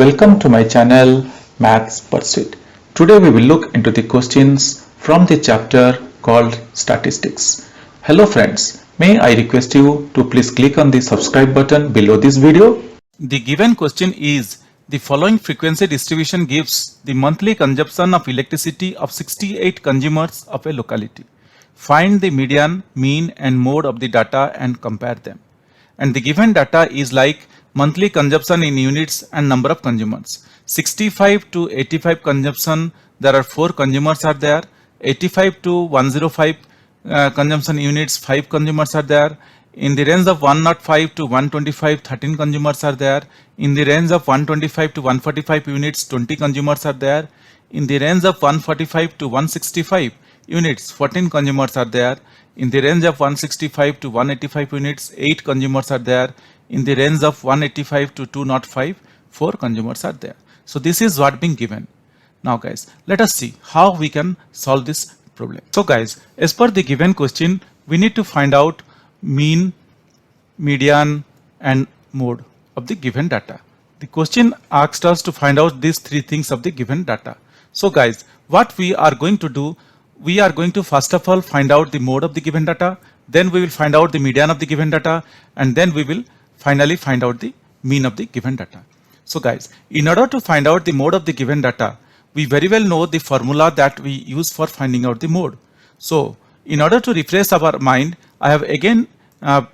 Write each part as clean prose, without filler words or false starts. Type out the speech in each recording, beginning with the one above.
Welcome to my channel Maths Pursuit. Today we will look into the questions from the chapter called Statistics. Hello friends, may I request you to please click on the subscribe button below this video. The given question is, the following frequency distribution gives the monthly consumption of electricity of 68 consumers of a locality. Find the median, mean and mode of the data and compare them. And the given data is like monthly consumption in units and number of consumers. 65 to 85 consumption, there are 4 consumers are there. 85 to 105 consumption units, 5 consumers are there. In the range of 105 to 125, 13 consumers are there. In the range of 125 to 145 units, 20 consumers are there. In the range of 145 to 165 units, 14 consumers are there. In the range of 165 to 185 units, 8 consumers are there. In the range of 185 to 205, 4 consumers are there. So this is what being given. Now guys, let us see how we can solve this problem. So guys, as per the given question, we need to find out mean, median and mode of the given data. The question asked us to find out these 3 things of the given data. So guys, what we are going to do, we are going to first of all find out the mode of the given data, then we will find out the median of the given data, and then we will finally find out the mean of the given data. So guys, in order to find out the mode of the given data, we very well know the formula that we use for finding out the mode. So in order to refresh our mind, I have again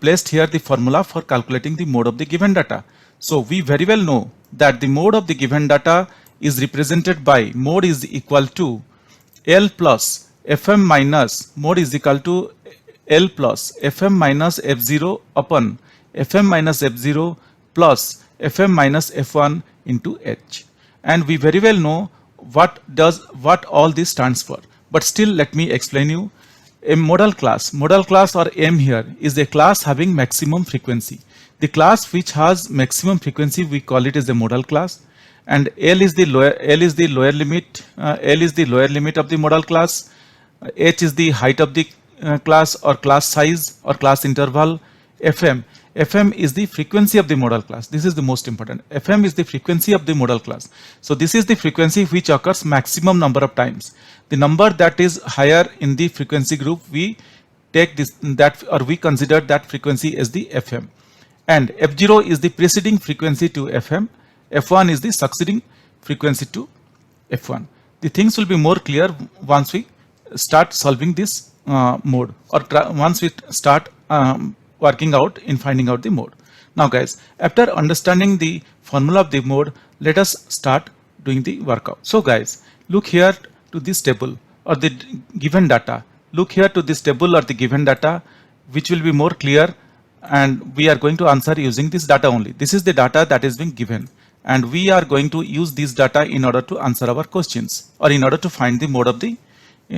placed here the formula for calculating the mode of the given data. So we very well know that the mode of the given data is represented by mode is equal to L plus Fm minus mode is equal to L plus Fm minus F0 upon Fm minus F0 plus Fm minus F1 into H. And we very well know what all this stands for. But still let me explain you. A modal class or M here is a class having maximum frequency. The class which has maximum frequency, we call it as a modal class, and L is the lower limit. L is the lower limit of the modal class. H is the height of the class or class size or class interval. Fm is the frequency of the modal class. This is the most important. Fm is the frequency of the modal class. So this is the frequency which occurs maximum number of times. The number that is higher in the frequency group, we take we consider that frequency as the Fm. And F0 is the preceding frequency to Fm. F1 is the succeeding frequency to F1. The things will be more clear once we start solving this mode, or once we start working out in finding out the mode. Now guys, after understanding the formula of the mode, let us start doing the workout. So guys, look here to this table or the given data. Look here to this table or the given data, which will be more clear, and we are going to answer using this data only. This is the data that is being given, and we are going to use this data in order to answer our questions or in order to find the mode of the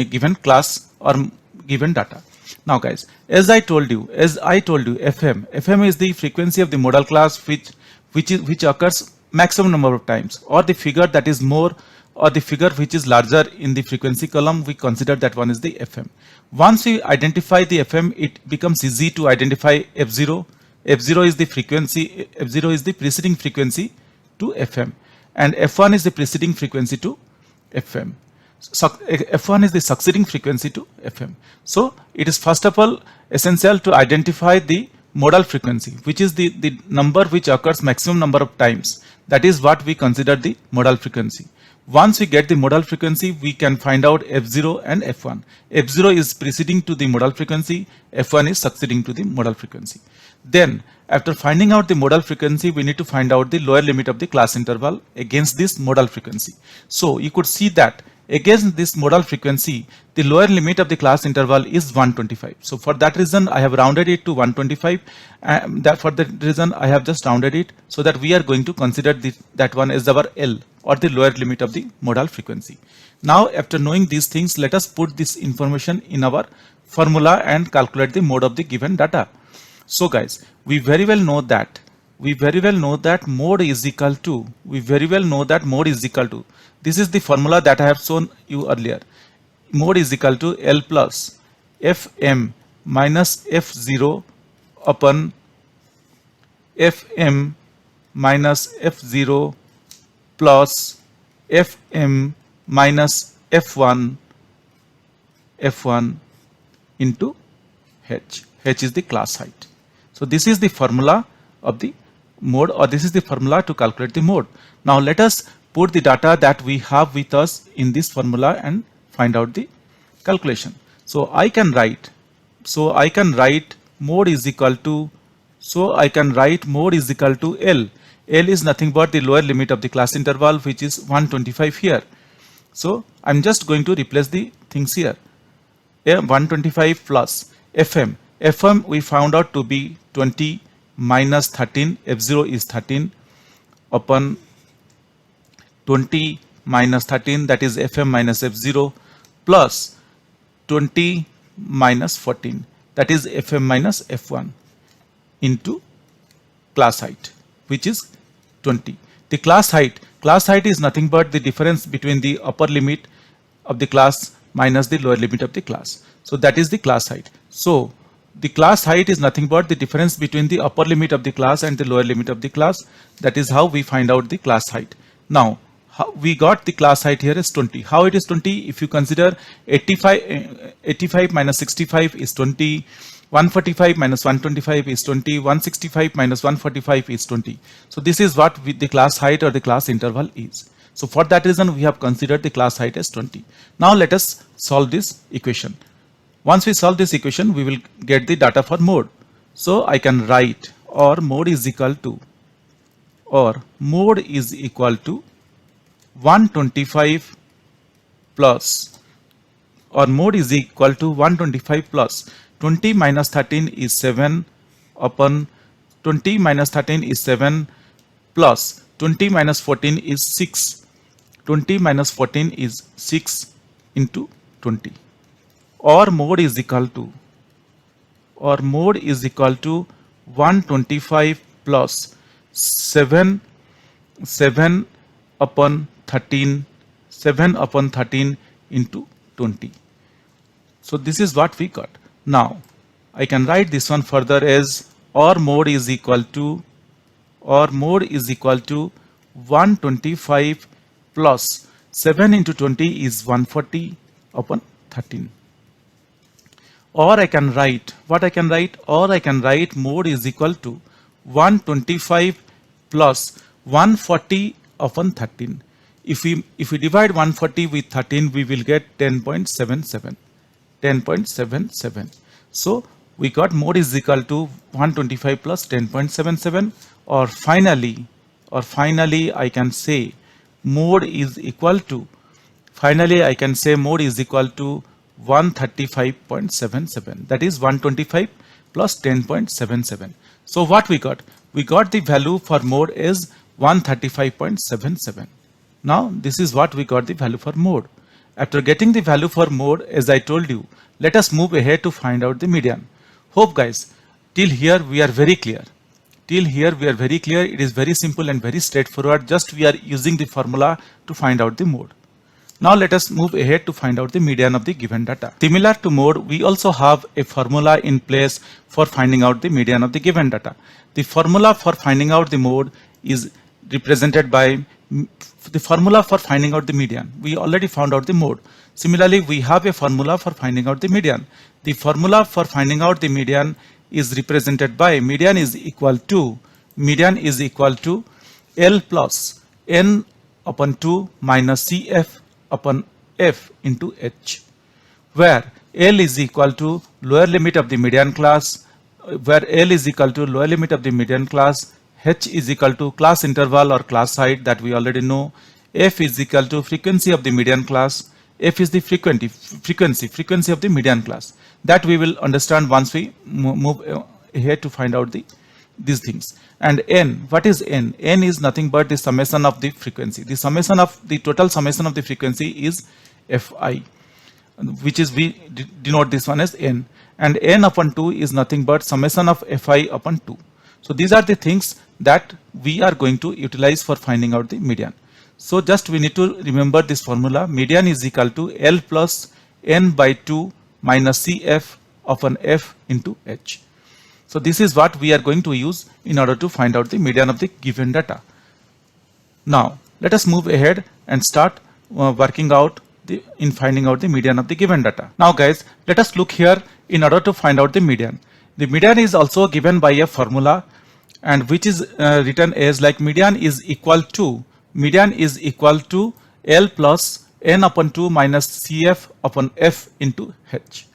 given class or given data. Now guys, as I told you, Fm is the frequency of the modal class which occurs maximum number of times, or the figure that is more, or the figure which is larger in the frequency column, we consider that one is the Fm. Once we identify the Fm, it becomes easy to identify F0. F0 is the frequency, F0 is the preceding frequency to Fm, and F1 is the preceding frequency to Fm. F1 is the succeeding frequency to Fm. So it is first of all essential to identify the modal frequency, which is the number which occurs maximum number of times. That is what we consider the modal frequency. Once we get the modal frequency, we can find out F0 and F1. F0 is preceding to the modal frequency, F1 is succeeding to the modal frequency. Then after finding out the modal frequency, we need to find out the lower limit of the class interval against this modal frequency. So you could see that against this modal frequency, the lower limit of the class interval is 125. So for that reason, I have rounded it to 125. For that reason, I have just rounded it, so that we are going to consider that one as our L, or the lower limit of the modal frequency. Now after knowing these things, let us put this information in our formula and calculate the mode of the given data. So guys, we very well know that mode is equal to, this is the formula that I have shown you earlier. Mode is equal to L plus Fm minus F0 upon Fm minus F0 plus Fm minus F1 into h. H is the class height. So this is the formula of the mode, or this is the formula to calculate the mode. Now let us put the data that we have with us in this formula and find out the calculation. So I can write mode is equal to, L. L is nothing but the lower limit of the class interval, which is 125 here. So I'm just going to replace the things here. 125 plus Fm. Fm we found out to be 20 minus 13. F0 is 13 upon 20 minus 13, that is Fm minus F0, plus 20 minus 14, that is Fm minus F1 into class height, which is 20. The class height is nothing but the difference between the upper limit of the class minus the lower limit of the class. So that is the class height. So the class height is nothing but the difference between the upper limit of the class and the lower limit of the class. That is how we find out the class height. Now we got the class height here is 20. How it is 20? If you consider 85 minus 65 is 20, 145 minus 125 is 20, 165 minus 145 is 20. So this is what the class height or the class interval is. So for that reason we have considered the class height as 20. Now let us solve this equation. Once we solve this equation, we will get the data for mode. So I can write mode is equal to 125 plus, mode is equal to 125 plus 20 minus 13 is 7 upon 20 minus 13 is 7 plus 20 minus 14 is 6. 20 minus 14 is 6 into 20. Mode is equal to 125 plus 7 upon 13 into 20. So this is what we got. Now I can write this one further as mode is equal to 125 plus 7 into 20 is 140 upon 13. Or I can write mode is equal to 125 plus 140 upon 13. If we divide 140 with 13, we will get 10.77. So we got mode is equal to 125 plus 10.77, or finally I can say mode is equal to 135.77. That is 125 plus 10.77. So what we got? We got the value for mode is 135.77. Now this is what we got the value for mode. After getting the value for mode, as I told you, let us move ahead to find out the median. Hope guys, till here we are very clear. It is very simple and very straightforward. Just we are using the formula to find out the mode. Now let us move ahead to find out the median of the given data. Similar to mode, we also have a formula in place for finding out the median of the given data. The formula for finding out the mode is represented by the formula for finding out the median. We already found out the mode. Similarly, we have a formula for finding out the median. The formula for finding out the median is represented by median is equal to L plus N upon 2 minus CF upon F into H, where L is equal to lower limit of the median class, H is equal to class interval or class height that we already know, F is equal to frequency of the median class, F is the frequency of the median class. That we will understand once we move ahead to find out these things. And N, what is N? N is nothing but the summation of the frequency. The total summation of the frequency is Fi, which is we denote this one as N. And N upon 2 is nothing but summation of Fi upon 2. So these are the things that we are going to utilize for finding out the median. So just we need to remember this formula. Median is equal to L plus N by 2 minus CF upon F into H. So this is what we are going to use in order to find out the median of the given data. Now let us move ahead and start working out in finding out the median of the given data. Now guys, let us look here in order to find out the median. The median is also given by a formula, and which is written as like median is equal to L plus n upon 2 minus CF upon F into H.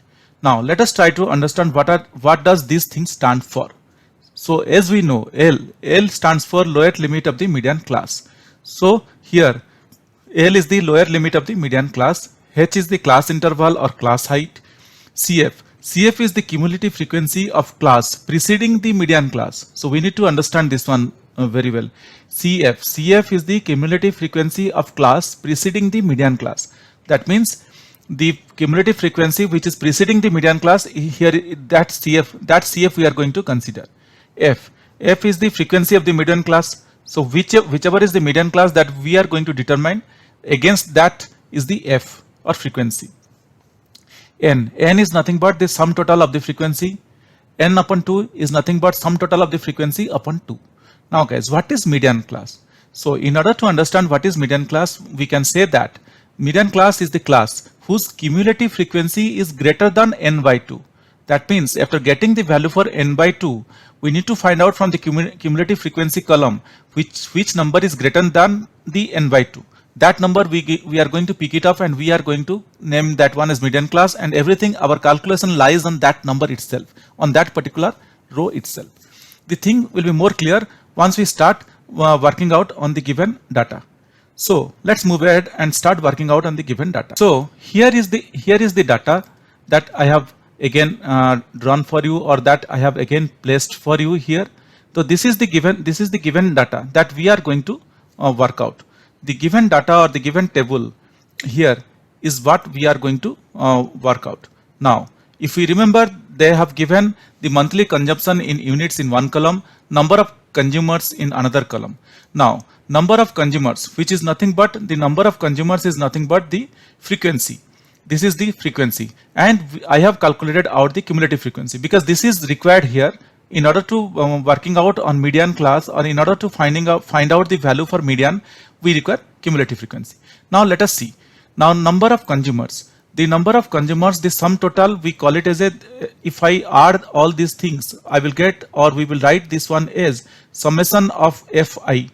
Now let us try to understand what does these things stand for. So as we know, L stands for lower limit of the median class. So here L is the lower limit of the median class, H is the class interval or class height, CF is the cumulative frequency of class preceding the median class. So we need to understand this one very well. CF is the cumulative frequency of class preceding the median class. That means the cumulative frequency which is preceding the median class, here that CF we are going to consider. F is the frequency of the median class. So whichever is the median class that we are going to determine, against that is the F or frequency. N is nothing but the sum total of the frequency. N upon 2 is nothing but sum total of the frequency upon 2. Now guys, what is median class? So in order to understand what is median class, we can say that median class is the class whose cumulative frequency is greater than n by 2. That means after getting the value for n by 2, we need to find out from the cumulative frequency column which number is greater than the n by 2. That number we are going to pick it up and we are going to name that one as median class, and everything, our calculation lies on that number itself, on that particular row itself. The thing will be more clear once we start working out on the given data. So let's move ahead and start working out on the given data. So here is the data that I have again drawn for you, or that I have again placed for you here. So this is the given data that we are going to work out. The given data or the given table here is what we are going to work out. Now, if we remember, they have given the monthly consumption in units in one column, number of consumers in another column. Now, number of consumers, which is nothing but the number of consumers is nothing but the frequency. This is the frequency, and I have calculated out the cumulative frequency because this is required here in order to working out on median class, or in order to find out the value for median, we require cumulative frequency. Now let us see. Now number of consumers. The number of consumers, the sum total, we call it as a, if I add all these things, I will get, or we will write this one as summation of Fi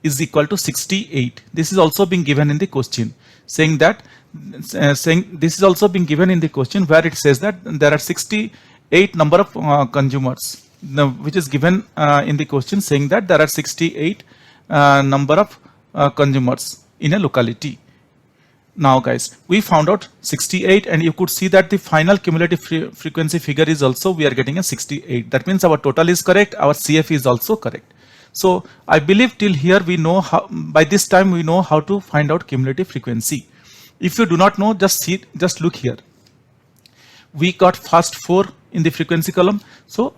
is equal to 68. This is also being given in the question, saying that, this is also being given in the question where it says that there are 68 number of consumers. Now, which is given in the question, saying that there are 68 number of consumers in a locality. Now guys, we found out 68, and you could see that the final cumulative frequency figure is also, we are getting a 68. That means our total is correct, our CF is also correct. So I believe till here we know how, by this time we know how to find out cumulative frequency. If you do not know, just look here. We got first 4 in the frequency column. So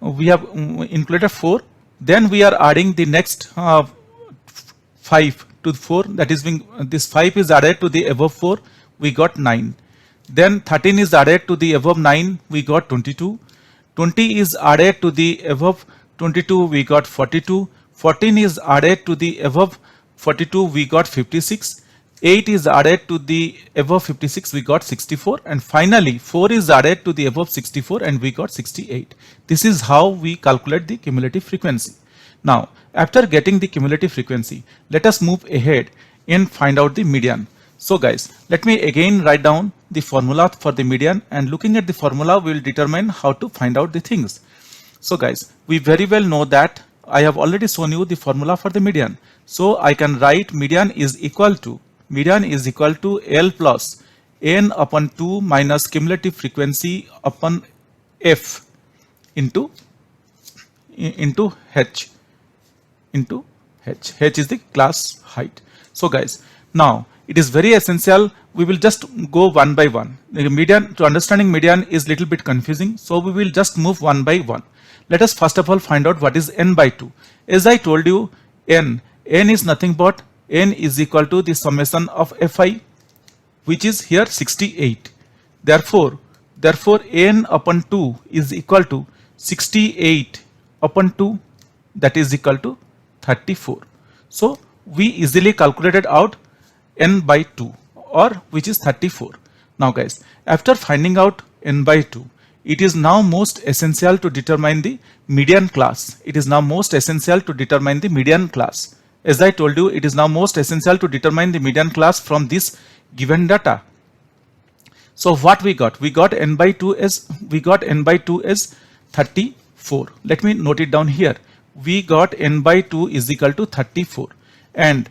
we have included 4. Then we are adding the next 5 to 4. That is being, this 5 is added to the above 4. We got 9. Then 13 is added to the above 9. We got 22. 20 is added to the above 22. We got 42. 14 is added to the above 42. We got 56. 8 is added to the above 56, we got 64, and finally 4 is added to the above 64 and we got 68. This is how we calculate the cumulative frequency. Now, after getting the cumulative frequency, let us move ahead and find out the median. So guys, let me again write down the formula for the median, and looking at the formula, we will determine how to find out the things. So guys, we very well know that I have already shown you the formula for the median. So I can write median is equal to L plus n upon 2 minus cumulative frequency upon F into H. H is the class height. So guys, now it is very essential. We will just go one by one. The median, to understanding median is little bit confusing. So we will just move one by one. Let us first of all find out what is n by 2. As I told you, n is nothing but n is equal to the summation of Fi, which is here 68. Therefore n upon 2 is equal to 68 upon 2, that is equal to 34. So we easily calculated out n by 2, or which is 34. Now guys, after finding out n by 2, it is now most essential to determine the median class. It is now most essential to determine the median class. As I told you, it is now most essential to determine the median class from this given data. So what we got? We got n by 2 as 34. Let me note it down here. We got n by 2 is equal to 34, and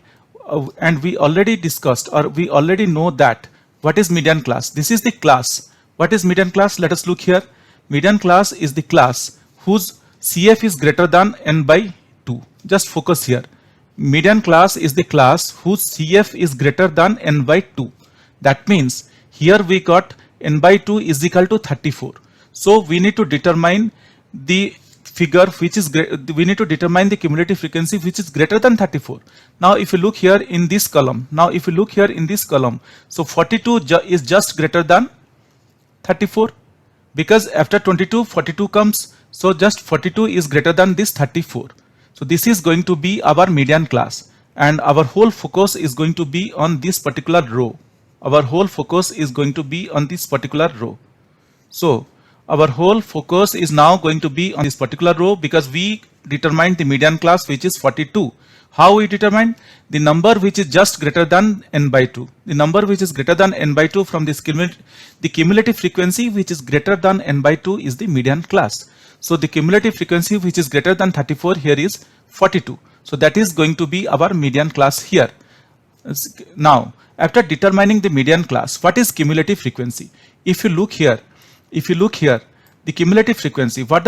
we already discussed, or we already know that what is median class. This is the class. What is median class? Let us look here. Median class is the class whose CF is greater than n by 2. Just focus here. Median class is the class whose CF is greater than n by 2. That means here we got n by 2 is equal to 34. So we need to determine the figure which is we need to determine the cumulative frequency which is greater than 34. Now if you look here in this column, so 42 is just greater than 34, because after 22 42 comes, so just 42 is greater than this 34. So this is going to be our median class, and our whole focus is going to be on this particular row. So our whole focus is now going to be on this particular row, because we determined the median class which is 42. How we determined? The number which is just greater than n by 2. The number which is greater than n by 2 from this the cumulative frequency which is greater than n by 2 is the median class. So the cumulative frequency which is greater than 34 here is 42. So that is going to be our median class here. Now, after determining the median class, what is cumulative frequency? If you look here, the cumulative frequency, what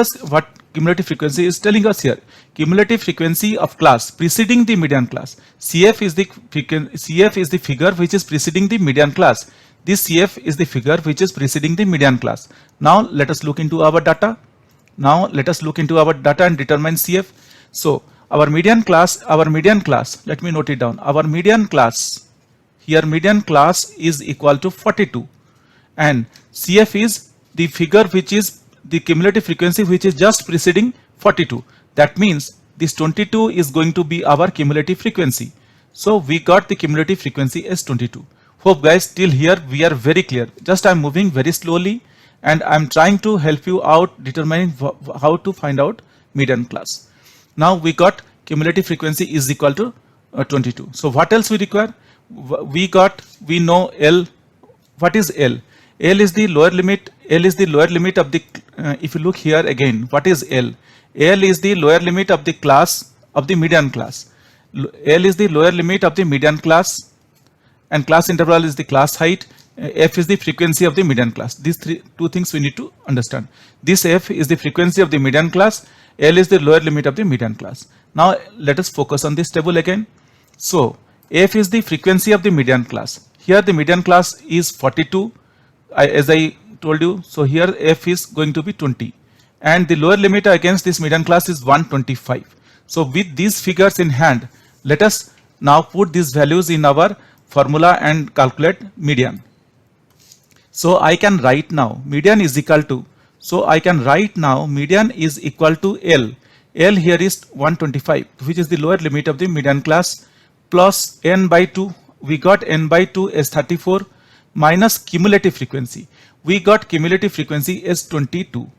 cumulative frequency is telling us here? Cumulative frequency of class preceding the median class. CF is the figure which is preceding the median class. This CF is the figure which is preceding the median class. Now let us look into our data. And determine CF. So our median class, let me note it down. Our median class, here median class is equal to 42, and CF is the figure which is the cumulative frequency which is just preceding 42. That means this 22 is going to be our cumulative frequency. So we got the cumulative frequency as 22. Hope guys till here we are very clear. Just I am moving very slowly, and I am trying to help you out determining how to find out median class. Now we got cumulative frequency is equal to 22. So what else we require? We know L. What is L? L is the lower limit. Of the if you look here again, what is L? L is the lower limit of the class of the median class. L is the lower limit of the median class, and class interval is the class height. F is the frequency of the median class. These two things we need to understand. This F is the frequency of the median class. L is the lower limit of the median class. Now let us focus on this table again. So F is the frequency of the median class. Here the median class is 42, as I told you. So here F is going to be 20, and the lower limit against this median class is 125. So with these figures in hand, let us now put these values in our formula and calculate median. So I can write now median is equal to, median is equal to L. L here is 125, which is the lower limit of the median class, plus n by 2. We got n by 2 as 34, minus cumulative frequency. We got cumulative frequency as 22.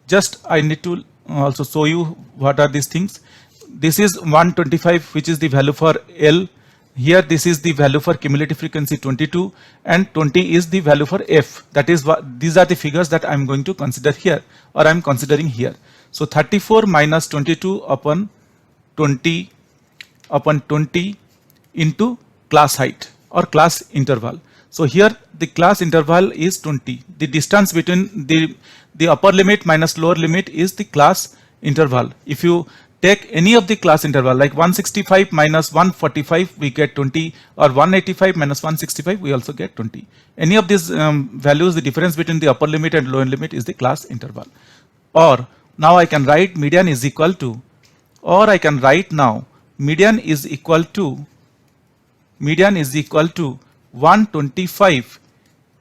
Just I need to also show you what are these things. This is 125, which is the value for L. Here this is the value for cumulative frequency 22, and 20 is the value for F. That is what these are the figures that I am going to consider here, or I am considering here. So 34 minus 22 upon 20 into class height or class interval. So here the class interval is 20. The distance between the upper limit minus lower limit is the class interval. If you take any of the class interval like 165 minus 145, we get 20, or 185 minus 165, we also get 20. Any of these values, the difference between the upper limit and lower limit is the class interval. Or now I can write median is equal to, median is equal to 125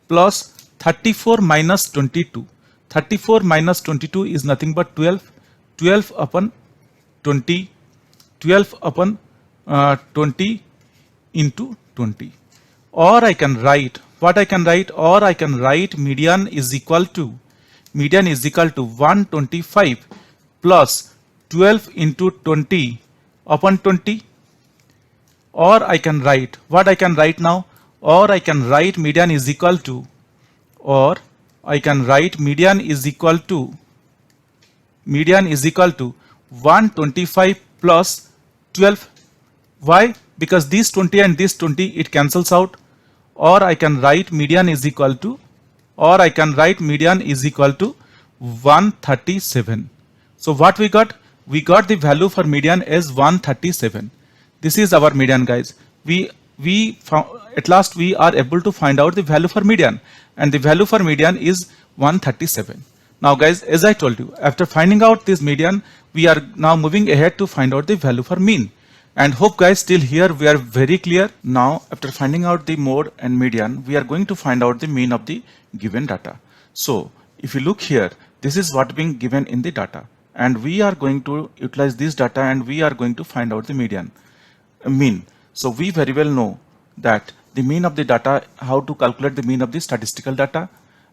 plus 34 minus 22. 34 minus 22 is nothing but 12. 12 upon 20. 12 upon 20 into 20. Or I can write, what I can write, or I can write median is equal to 125 plus 12 into 20 upon 20. Or I can write, what I can write now, or I can write median is equal to, or I can write median is equal to 125 plus 12. Why? Because these 20 and this 20 it cancels out. Or I can write median is equal to, 137. So what we got? We got the value for median as 137. This is our median, guys. We found, at last we are able to find out the value for median, and the value for median is 137. Now guys, as I told you, after finding out this median, we are now moving ahead to find out the value for mean. And hope guys till here we are very clear. Now after finding out the mode and median, we are going to find out the mean of the given data. So if you look here, this is what being given in the data, and we are going to utilize this data and we are going to find out the median mean. So we very well know that the mean of the data, how to calculate the mean of the statistical data,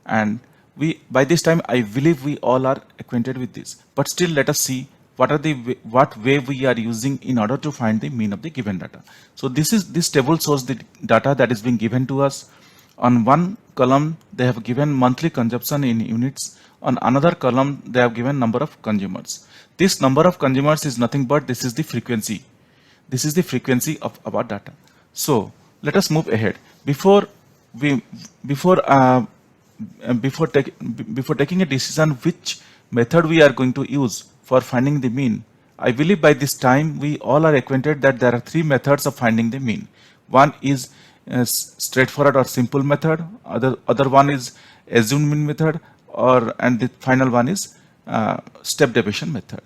and we by this time I believe we all are acquainted with this, but still let us see what way we are using in order to find the mean of the given data. So this table shows the data that is being given to us. On one column they have given monthly consumption in units, on another column they have given number of consumers. This number of consumers is nothing but this is the frequency. This is the frequency of our data. So let us move ahead. Before taking a decision which method we are going to use for finding the mean, I believe by this time we all are acquainted that there are three methods of finding the mean. One is straightforward or simple method, other one is assumed mean method, and the final one is step deviation method.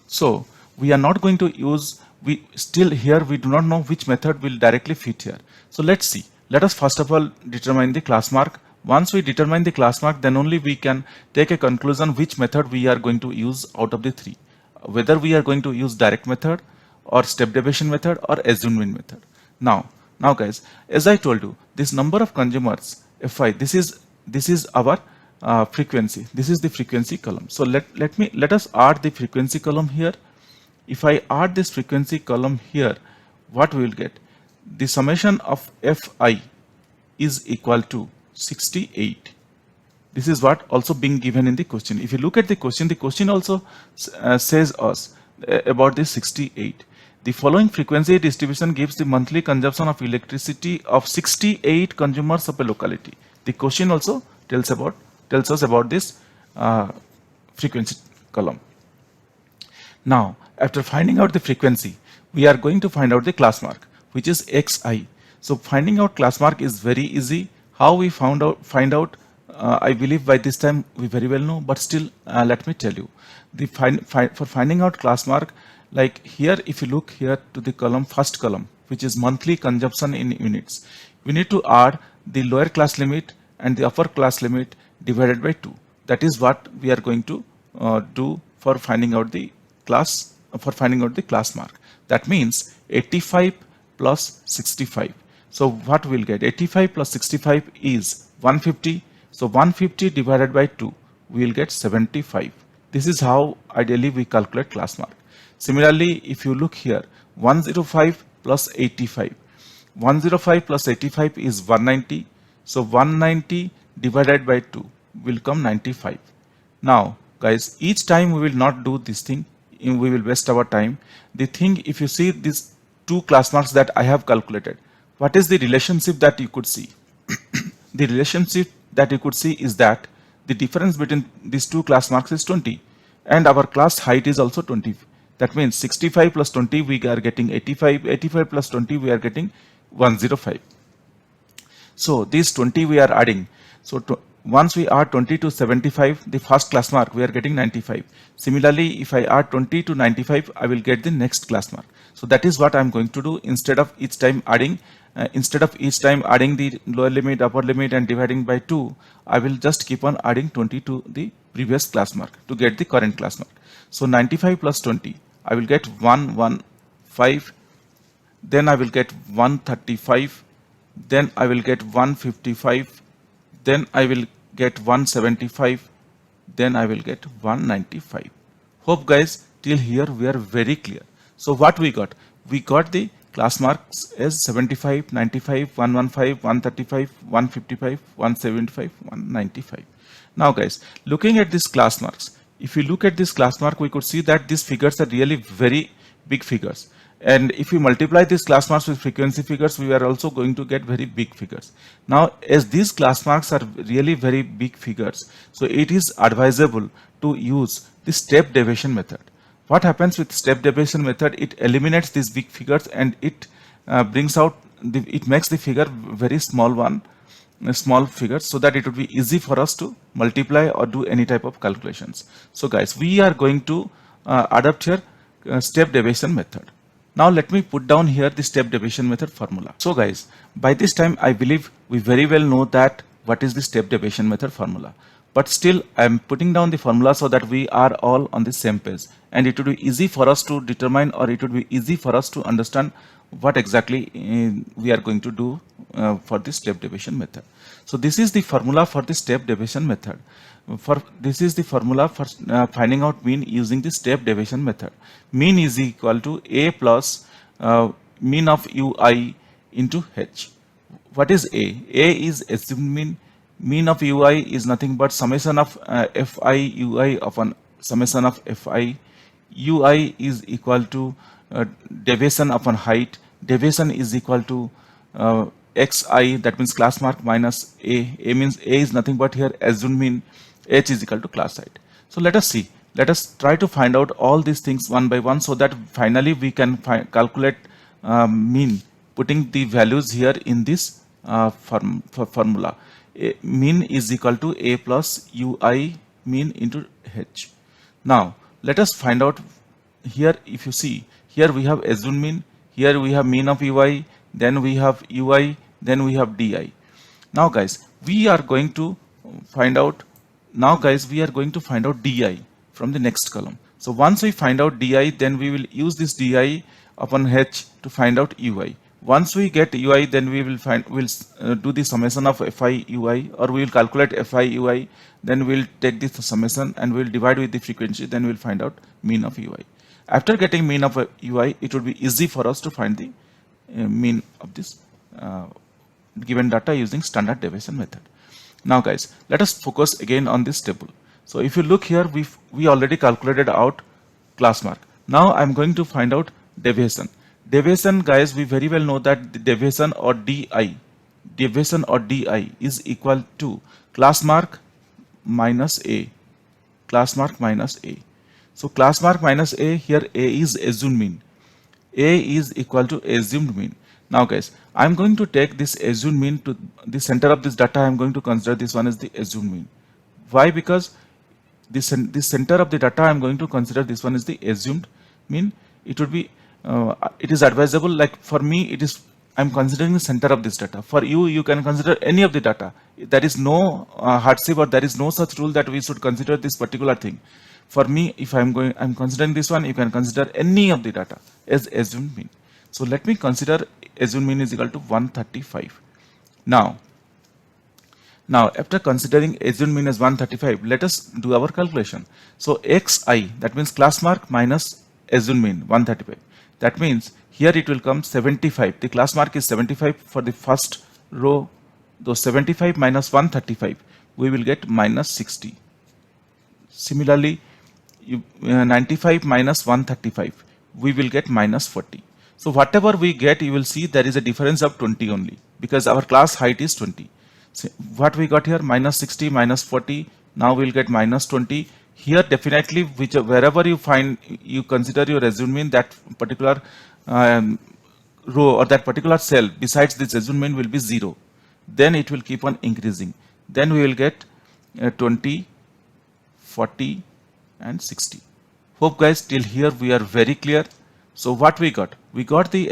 So we are not going to use, we do not know which method will directly fit here. So let's see. Let us first of all determine the class mark. Once we determine the class mark, then only we can take a conclusion which method we are going to use out of the three, whether we are going to use direct method or step deviation method or assumed mean method. Now guys, as I told you, this number of consumers Fi, this is our frequency. This is the frequency column. So let us add the frequency column here. If I add this frequency column here, what we will get? The summation of Fi is equal to 68. This is what also being given in the question. If you look at the question also says us about this 68. The following frequency distribution gives the monthly consumption of electricity of 68 consumers of a locality. The question also tells us about this frequency column. Now after finding out the frequency, we are going to find out the class mark, which is Xi. So finding out class mark is very easy. How we find out, I believe by this time we very well know, but still let me tell you. For finding out class mark, like here, if you look here to the column, first column, which is monthly consumption in units, we need to add the lower class limit and the upper class limit divided by 2. That is what we are going to do for finding out the class mark. That means 85 plus 65. So what we'll get? 85 plus 65 is 150. So 150 divided by 2, we will get 75. This is how ideally we calculate class mark. Similarly, if you look here, 105 plus 85. 105 plus 85 is 190. So 190 divided by 2 will come 95. Now guys, each time we will not do this thing. We will waste our time. The thing, if you see these two class marks that I have calculated, what is the relationship that you could see? The relationship that you could see is that the difference between these two class marks is 20, and our class height is also 20. That means 65 plus 20 we are getting 85, 85 plus 20 we are getting 105. So these 20 we are adding. So once we add 20 to 75, the first class mark, we are getting 95. Similarly, if I add 20 to 95, I will get the next class mark. So that is what I am going to do. Instead of each time adding the lower limit, upper limit and dividing by 2, I will just keep on adding 20 to the previous class mark to get the current class mark. So 95 plus 20, I will get 115 then I will get 135, then I will get 155, then I will get 175, then I will get 195. Hope guys till here we are very clear. So what we got? We got the class marks as 75, 95, 115, 135, 155, 175, 195. Now guys, looking at this class marks, if you look at this class mark, we could see that these figures are really very big figures. And if we multiply these class marks with frequency figures, we are also going to get very big figures. Now, as these class marks are really very big figures, so it is advisable to use the step deviation method. What happens with step deviation method? It eliminates these big figures and it brings out, it makes the figure very small one, small figures, so that it would be easy for us to multiply or do any type of calculations. So guys, we are going to adopt here step deviation method. Now let me put down here the step deviation method formula. So guys, by this time I believe we very well know that what is the step deviation method formula. But still I am putting down the formula so that we are all on the same page and it would be easy for us to determine, or it would be easy for us to understand what exactly we are going to do for the step deviation method. So this is the formula for the step deviation method. This is the formula for finding out mean using the step deviation method. Mean is equal to a plus mean of ui into h. What is a? A is assumed mean. Mean of ui is nothing but summation of fi ui upon summation of fi. Ui is equal to deviation upon height. Deviation is equal to xi, that means class mark minus a. A means a is nothing but here assumed mean. H is equal to class height. So let us see. Let us try to find out all these things one by one so that finally we can calculate mean, putting the values here in this formula. Mean is equal to a plus ui mean into h. Now let us find out here. If you see here, we have assumed mean, here we have mean of ui, then we have ui, then we have di. Now guys, we are going to find out di from the next column. So once we find out di, then we will use this di upon h to find out ui. Once we get ui, then we will do the summation of fi ui, or we will calculate fi ui, then we will take this summation and we will divide with the frequency, then we will find out mean of ui. After getting mean of ui, it would be easy for us to find the mean of this given data using standard deviation method. Now guys, let us focus again on this table. So if you look here, we already calculated out class mark. Now I am going to find out deviation. Deviation guys, we very well know that the deviation or di is equal to class mark minus a. Class mark minus a. So class mark minus a, here a is assumed mean. A is equal to assumed mean. Now guys, I am going to take this assumed mean to the center of this data. I am going to consider this one as the assumed mean. Why? Because this center of the data, I am going to consider this one as the assumed mean. It would be it is advisable, like for me it is, I am considering the center of this data. For you, you can consider any of the data. There is no hardship, or there is no such rule that we should consider this particular thing. For me, if I am considering this one, you can consider any of the data as assumed mean. So let me consider assumed mean is equal to 135. Now after considering assumed mean as 135, let us do our calculation. So xi, that means class mark minus assumed mean 135. That means here it will come 75. The class mark is 75 for the first row. Those 75 minus 135, we will get minus 60. Similarly, 95 minus 135, we will get minus 40. So whatever we get, you will see there is a difference of 20 only, because our class height is 20. So what we got here, minus 60 minus 40, now we will get minus 20. Here definitely, wherever you find, you consider your assumed mean, that particular row or that particular cell besides this assumed mean will be 0. Then it will keep on increasing. Then we will get 20, 40 and 60. Hope guys till here we are very clear. So what we got? We got the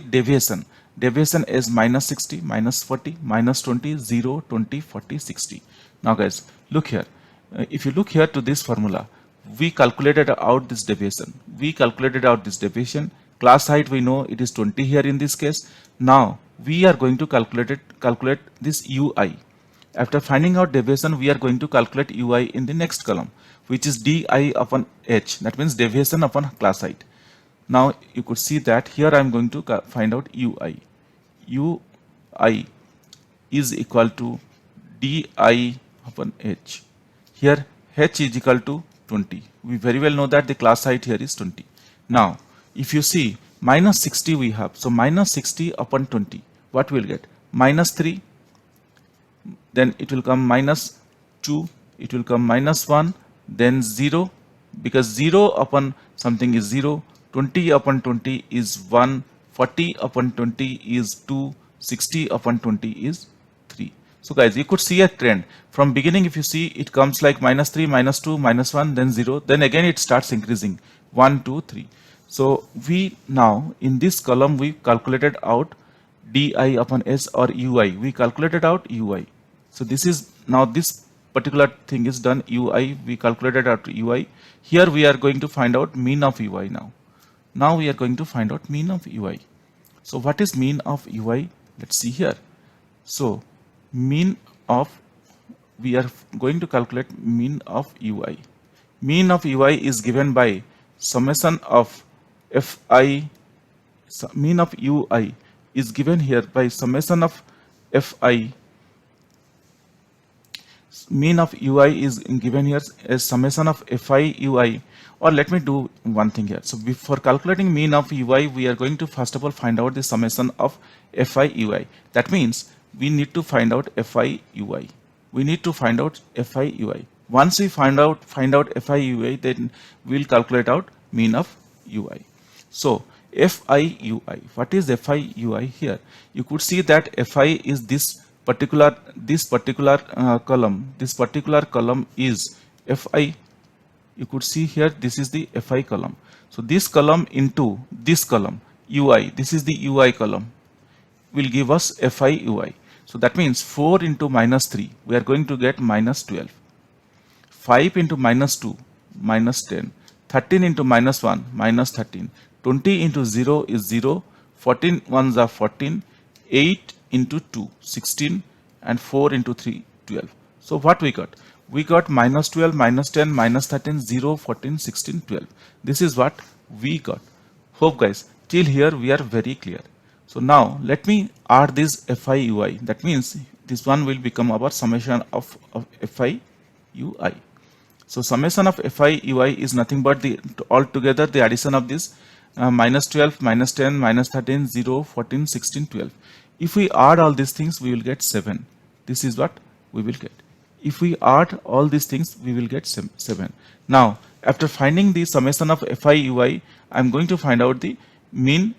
deviation. Deviation is minus 60, minus 40, minus 20, 0, 20, 40, 60. Now guys, look here. If you look here to this formula, we calculated out this deviation. Class height we know it is 20 here in this case. Now we are going to calculate this UI. After finding out deviation, we are going to calculate UI in the next column, which is di upon h. That means deviation upon class height. Now you could see that here I am going to find out UI. UI is equal to di upon h. Here h is equal to 20. We very well know that the class height here is 20. Now if you see minus 60 we have. So minus 60 upon 20. What we will get? Minus 3. Then it will come minus 2, it will come minus 1, then 0, because 0 upon something is 0, 20 upon 20 is 1, 40 upon 20 is 2, 60 upon 20 is 3. So guys, you could see a trend. From beginning, if you see, it comes like minus 3, minus 2, minus 1, then 0, then again it starts increasing, 1, 2, 3. So we now, in this column, we calculated out di upon s or ui. We calculated out ui. So this is now this particular thing is done UI. We calculated out UI. Here we are going to find out mean of UI now. Now we are going to find out mean of UI. So what is mean of UI? Let's see here. So mean of, we are going to calculate mean of UI. Mean of UI is given by summation of fi. Mean of UI is given here by summation of fi. Mean of UI is given here as summation of fi ui, or let me do one thing here. So before calculating mean of UI, we are going to first of all find out the summation of fi ui. That means we need to find out fi ui. We need to find out fi ui. Once we find out fi ui, then we'll calculate out mean of ui. So fi ui, what is fi ui here? You could see that fi is this particular column. This particular column is fi. You could see here, this is the fi column. So this column into this column ui, this is the ui column, will give us fi ui. So that means 4 into minus 3, we are going to get minus 12. 5 into minus 2, minus 10. 13 into minus 1, minus 13. 20 into 0 is 0. 14 ones are 14. 8 into 2, 16, and 4 into 3, 12. So what we got? We got minus 12, minus 10, minus 13, 0, 14, 16, 12. This is what we got. Hope guys, till here we are very clear. So now let me add this fi ui. That means this one will become our summation of fi ui. So summation of fi ui is nothing but the altogether the addition of this minus 12, minus 10, minus 13, 0, 14, 16, 12. If we add all these things, we will get 7. This is what we will get. If we add all these things, we will get 7. Now, after finding the summation of fi ui, I am going to find out the mean.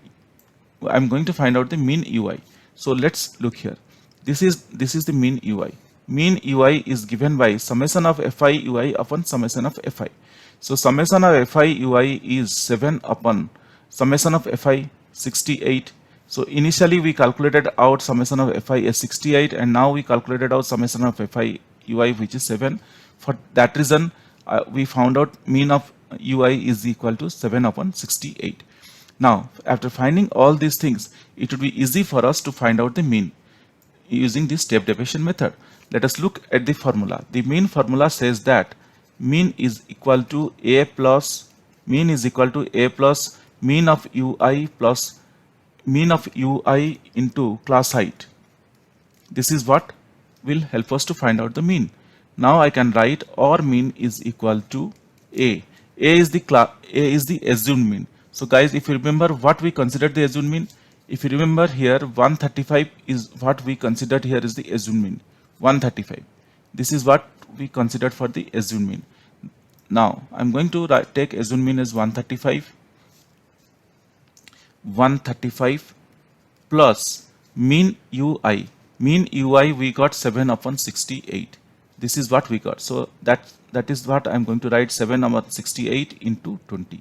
I am going to find out the mean ui. So let's look here. This is the mean ui. Mean ui is given by summation of fi ui upon summation of fi. So summation of fi ui is 7 upon summation of fi 68. So initially we calculated out summation of fi as 68, and now we calculated out summation of fi ui, which is 7. For that reason, we found out mean of ui is equal to 7 upon 68. Now after finding all these things, it would be easy for us to find out the mean using this step deviation method. Let us look at the formula. The mean formula says that mean is equal to a plus mean of ui plus mean of ui into class height. This is what will help us to find out the mean. Now I can write or mean is equal to a. A is the assumed mean. So guys, if you remember what we considered the assumed mean, if you remember here 135 is what we considered here is the assumed mean. 135. This is what we considered for the assumed mean. Now I'm going to take assumed mean as 135. 135 plus mean ui. Mean ui we got 7 upon 68. This is what we got. So that is what I'm going to write, 7 upon 68 into 20.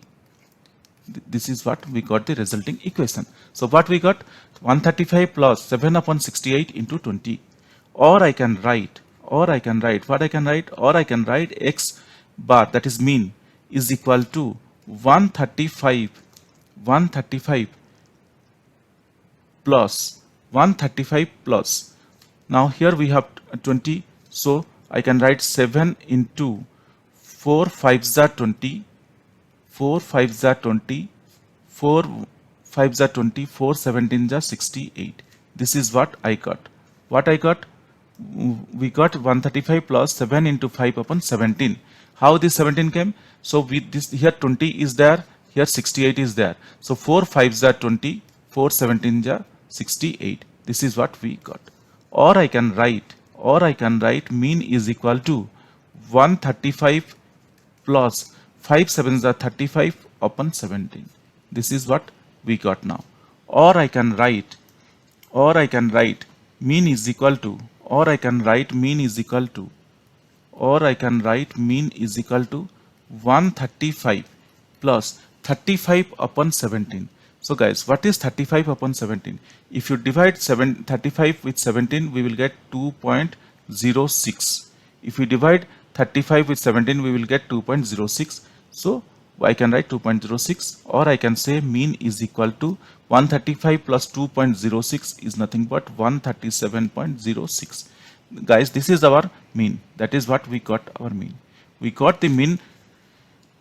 This is what we got the resulting equation. So what we got? 135 plus 7 upon 68 into 20. Or I can write x bar, that is mean, is equal to 135 135 plus 135 plus. Now here we have 20, so I can write 7 into 4 5s are 20, 4 5s are 20, 4 5s are 20, 4 17s are 68. This is what I got. What I got? We got 135 plus 7 into 5 upon 17. How this 17 came? So with this, here 20 is there, here 68 is there. So 4 5s are 20, 4 17s are 68. This is what we got. Or I can write mean is equal to 135 plus 5 7s are 35 upon 17. This is what we got now. Or I can write mean is equal to, or I can write mean is equal to 135 plus 35 upon 17. So guys, what is 35 upon 17? If you divide 35 with 17, we will get 2.06. If we divide 35 with 17, we will get 2.06. So I can write 2.06, or I can say mean is equal to 135 plus 2.06 is nothing but 137.06. Guys, this is our mean. That is what we got our mean. We got the mean.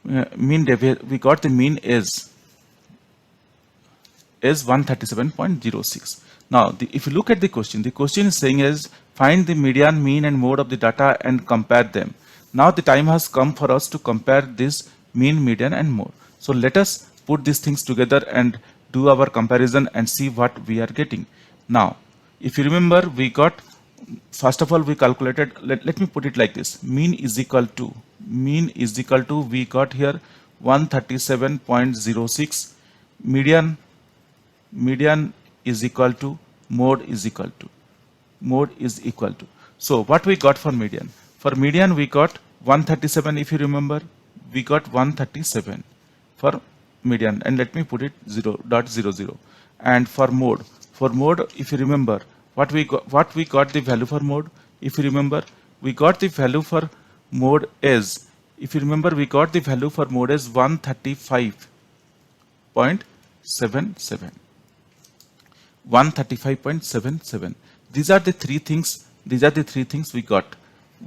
We got the mean is 137.06. Now, if you look at the question is saying is find the median, mean, and mode of the data and compare them. Now the time has come for us to compare this mean, median, and mode. So let us put these things together and do our comparison and see what we are getting. Now, if you remember, we got, first of all, we calculated, let me put it like this. Mean is equal to, we got here 137.06. Median is equal to, mode is equal to. So what we got for median? For median, we got 137. If you remember, we got 137 for median, and let me put it 0.00. And for mode, if you remember, what we got the value for mode? If you remember, we got the value for mode is, 135.77. 135.77. These are the three things we got.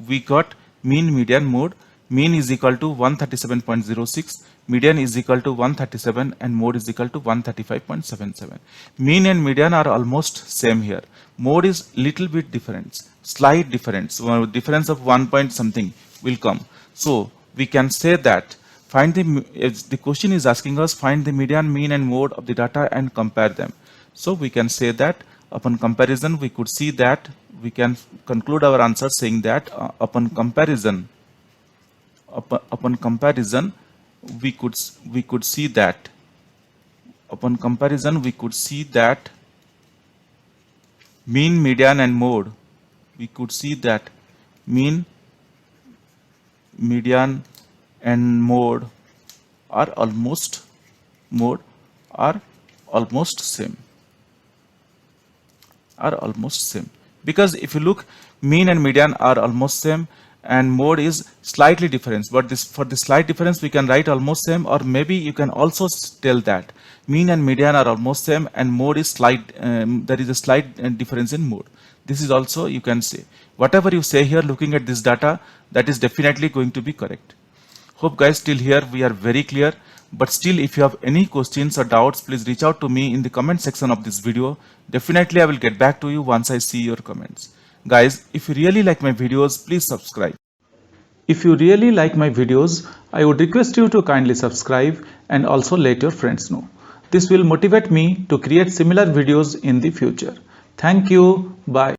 We got mean, median, mode. Mean is equal to 137.06, median is equal to 137, and mode is equal to 135.77. Mean and median are almost same here. Mode is little bit different, slight difference, difference of 1 point something will come. So we can say that the question is asking us find the median, mean, and mode of the data and compare them. So we can say that upon comparison, we could see that we can conclude our answer saying that upon comparison, we could see that mean, median, and mode. We could see that mean, median, and mode are almost same. Because if you look, mean and median are almost same, and mode is slightly different, but for the slight difference we can write almost same, or maybe you can also tell that mean and median are almost same and mode is slight, there is a slight difference in mode. This is also, you can say, whatever you say here looking at this data, that is definitely going to be correct. Hope guys till here we are very clear, but still if you have any questions or doubts, please reach out to me in the comment section of this video. Definitely I will get back to you once I see your comments. Guys, if you really like my videos, please subscribe. If you really like my videos, I would request you to kindly subscribe and also let your friends know. This will motivate me to create similar videos in the future. Thank you. Bye.